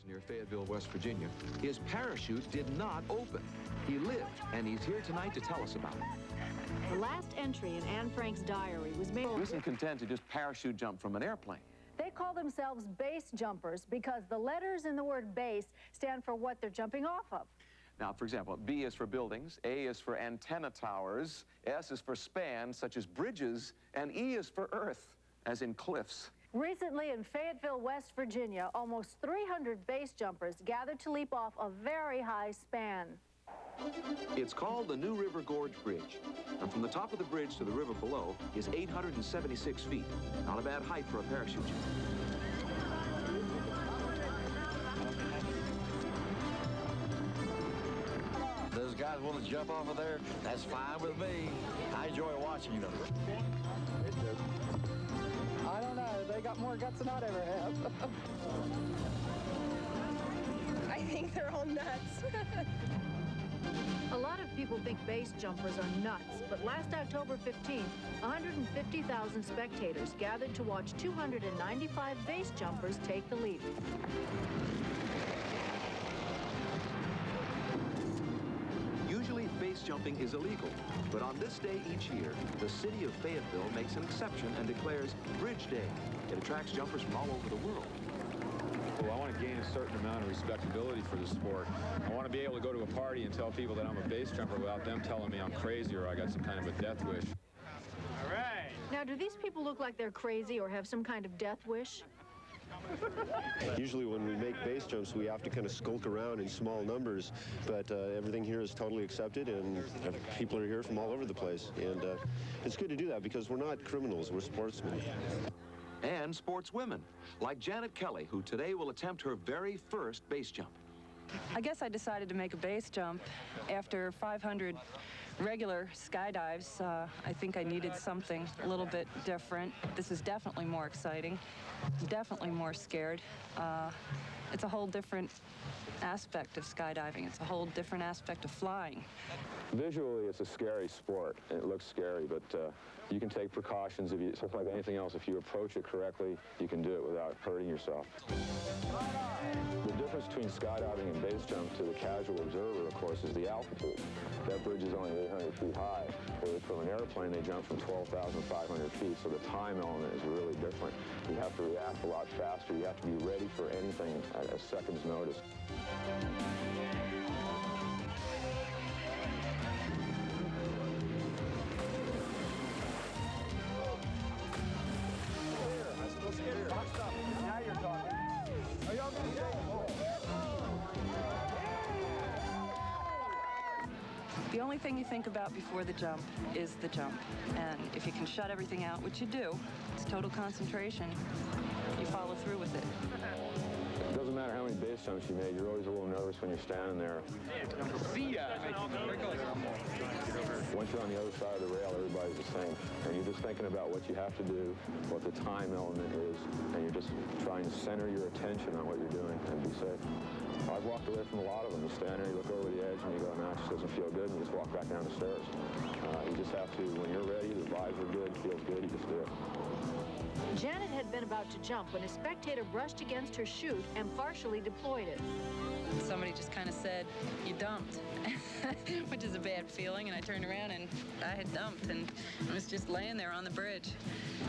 near Fayetteville, West Virginia, his parachute did not open. He lived, and he's here tonight to tell us about it. The last entry in Anne Frank's diary was made... He wasn't content to just parachute jump from an airplane. They call themselves base jumpers because the letters in the word base stand for what they're jumping off of. Now, for example, B is for buildings, A is for antenna towers, S is for span, such as bridges, and E is for earth, as in cliffs. Recently in Fayetteville, West Virginia, almost 300 base jumpers gathered to leap off a very high span. It's called the new River Gorge Bridge. And from the top of the bridge to the river below is 876 feet. Not a bad height for a parachute jump. Those guys want to jump off of there, that's fine with me. I enjoy watching them. I don't know. They got more guts than I'd ever have. I think they're all nuts. A lot of people think base jumpers are nuts, but last October 15th, 150,000 spectators gathered to watch 295 base jumpers take the leap. Usually, base jumping is illegal, but on this day each year, the city of Fayetteville makes an exception and declares Bridge Day. It attracts jumpers from all over the world. Well, I want to gain a certain amount of respectability for the sport. I want to be able to go to a party and tell people that I'm a base jumper without them telling me I'm crazy or I got some kind of a death wish. All right. Now, do these people look like they're crazy or have some kind of death wish? Usually when we make base jumps, we have to kind of skulk around in small numbers, but everything here is totally accepted, and people are here from all over the place. And it's good to do that because we're not criminals, we're sportsmen. And sportswomen, like Janet Kelly, who today will attempt her very first base jump. I guess I decided to make a base jump after 500 regular skydives. I think I needed something a little bit different. This is definitely more exciting, definitely more scared. It's a whole different aspect of skydiving. It's a whole different aspect of flying. Visually, it's a scary sport, and it looks scary, but you can take precautions. It's like anything else. If you approach it correctly, you can do it without hurting yourself. The difference between skydiving and base jump to the casual observer, of course, is the altitude. That bridge is only 800 feet high, whereas from an airplane, they jump from 12,500 feet, so the time element is really different. You have to react a lot faster. You have to be ready for anything at a second's notice. Now you're talking. Are y'all going to The only thing you think about before the jump is the jump. And if you can shut everything out, which you do, it's total concentration, you follow through with it. It doesn't matter how many base jumps you made, you're always a little nervous when you're standing there. Once you're on the other side of the rail, everybody's the same. And you're just thinking about what you have to do, what the time element is, and you're just trying to center your attention on what you're doing and be safe. I've walked away from a lot of them. You stand there, you look over the edge, and you go, no, it just doesn't feel good, and you just walk back down the stairs. You just have to, when you're ready, the vibes are good, feels good, you just do it. Janet had been about to jump when a spectator brushed against her chute and partially deployed it. Somebody just kind of said, you dumped, which is a bad feeling, and I turned around and I had dumped, and I was just laying there on the bridge.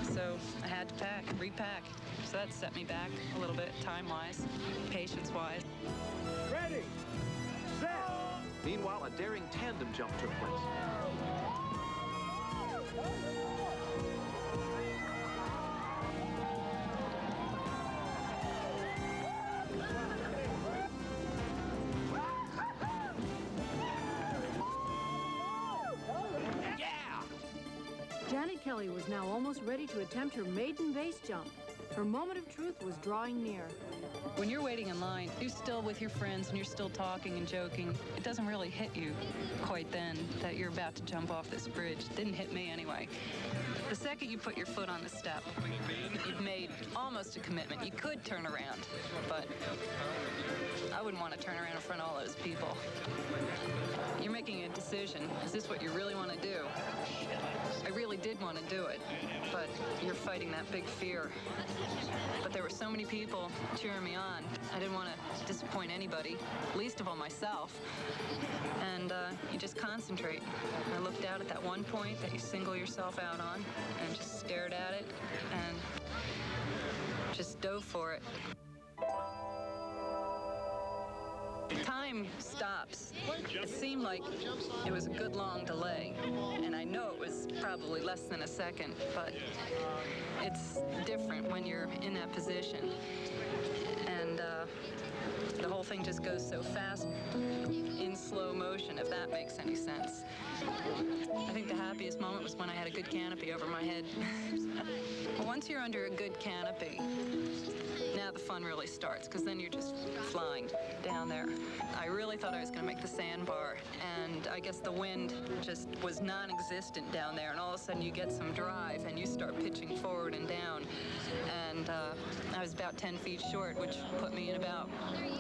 So I had to repack. So that set me back a little bit, time-wise, patience-wise. Ready, set. Meanwhile, a daring tandem jump took place. Janet Kelly was now almost ready to attempt her maiden base jump. Her moment of truth was drawing near. When you're waiting in line, you're still with your friends and you're still talking and joking. It doesn't really hit you quite then that you're about to jump off this bridge. It didn't hit me anyway. The second you put your foot on the step, you've made almost a commitment. You could turn around, but I wouldn't want to turn around in front of all those people. You're making a decision. Is this what you really want to do? I really did want to do it, but you're fighting that big fear. But there was were so many people cheering me on. I didn't want to disappoint anybody, least of all myself. And you just concentrate. I looked out at that one point that you single yourself out on and just stared at it and just dove for it. Time stops. It seemed like it was a good long delay, and I know it was probably less than a second, but it's different when you're in that position. And the whole thing just goes so fast in slow motion, if that makes any sense. I think the happiest moment was when I had a good canopy over my head. Once you're under a good canopy, now the fun really starts, because then you're just flying down there. I really thought I was going to make the sandbar, and I guess the wind just was non-existent down there, and all of a sudden you get some drive, and you start pitching forward and down. And I was about 10 feet short, which put me in about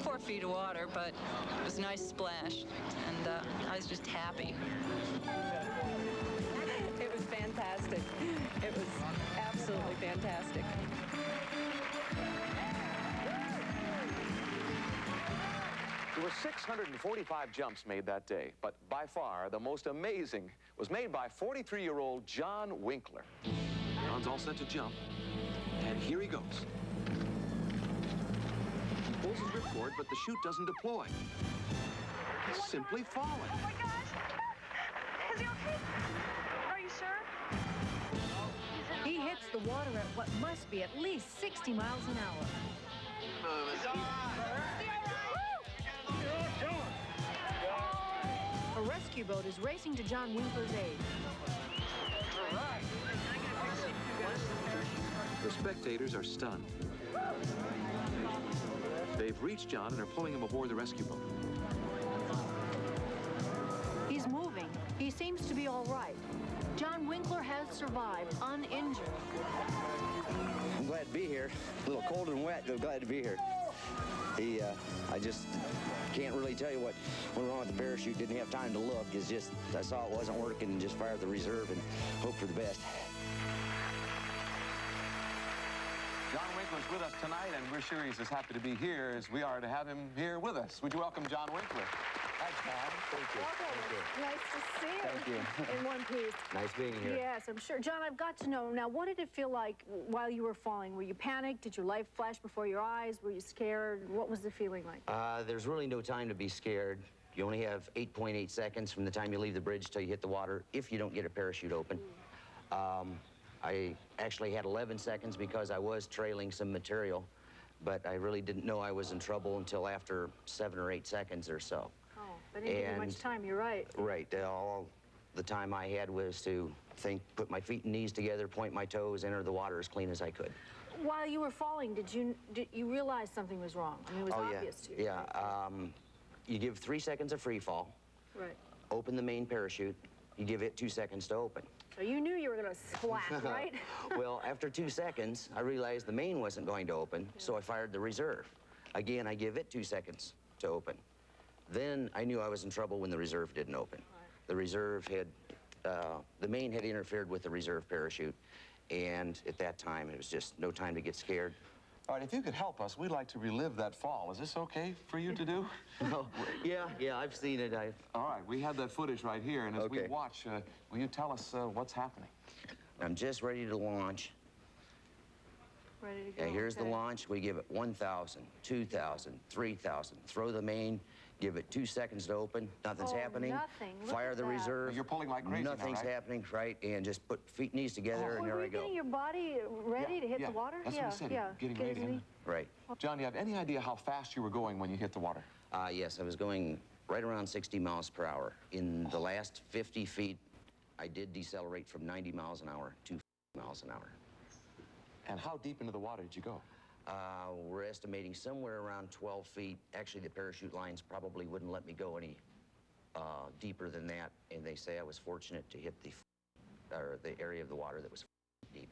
4 feet of water, but it was a nice splash, and I was just happy. It was fantastic. It was absolutely fantastic. There were 645 jumps made that day, but by far the most amazing was made by 43-year-old John Winkler. John's all set to jump, and here he goes. He pulls his ripcord, but the chute doesn't deploy. He's simply falling. Oh my gosh! Is he okay? Are you sure? He hits the water at what must be at least 60 miles an hour. A rescue boat is racing to John Winkler's aid. The spectators are stunned. They've reached John and are pulling him aboard the rescue boat. He's moving. He seems to be all right. John Winkler has survived uninjured. I'm glad to be here. A little cold and wet, but glad to be here. I just can't really tell you what went wrong with the parachute. Didn't have time to look. It's just, I saw it wasn't working and just fired the reserve and hope for the best. John Winkler's with us tonight, and we're sure he's as happy to be here as we are to have him here with us. Would you welcome John Winkler? Hi, Tom. Thank you. Welcome. Nice to see you. Thank you. In one piece. Nice being here. Yes, I'm sure. John, I've got to know, now, what did it feel like while you were falling? Were you panicked? Did your life flash before your eyes? Were you scared? What was the feeling like? There's really no time to be scared. You only have 8.8 seconds from the time you leave the bridge till you hit the water, if you don't get a parachute open. I actually had 11 seconds because I was trailing some material, but I really didn't know I was in trouble until after 7 or 8 seconds or so. Oh, but didn't give you much time, you're right. Right, all the time I had was to think, put my feet and knees together, point my toes, enter the water as clean as I could. While you were falling, did you realize something was wrong? I mean, it was obvious to you. Yeah, you give 3 seconds of free fall. Right. Open the main parachute. You give it 2 seconds to open. So you knew you were going to splat, right? Well, after 2 seconds, I realized the main wasn't going to open, so I fired the reserve. Again, I give it 2 seconds to open. Then I knew I was in trouble when the reserve didn't open. Right. The reserve had, the main had interfered with the reserve parachute, and at that time, it was just no time to get scared. All right, if you could help us, we'd like to relive that fall. Is this okay for you to do? Oh, yeah, I've seen it. All right, we have that footage right here, and as we watch, will you tell us what's happening? I'm just ready to launch. Ready to go. Yeah, here's the launch. We give it 1,000, 2,000, 3,000. Throw the main, give it 2 seconds to open. Nothing's happening. Nothing. Fire the reserve. You're pulling like crazy Nothing's now, right? happening, right? And just put feet and knees together, and there I go. Were you getting your body ready to hit the water? That's what I said. Getting ready. Right. John, do you have any idea how fast you were going when you hit the water? Yes, I was going right around 60 miles per hour. In the last 50 feet, I did decelerate from 90 miles an hour to 50 miles an hour. And how deep into the water did you go? We're estimating somewhere around 12 feet. Actually, the parachute lines probably wouldn't let me go any deeper than that, and they say I was fortunate to hit the area of the water that was deep.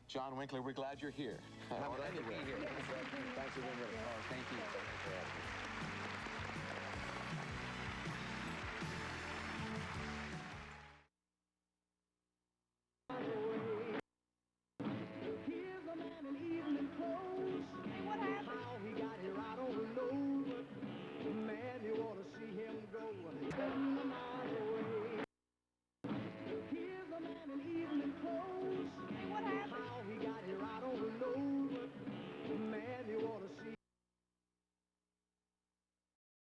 John Winkler, we're glad you're here. I'm glad to be here. Thanks for being with us. Oh, thank you.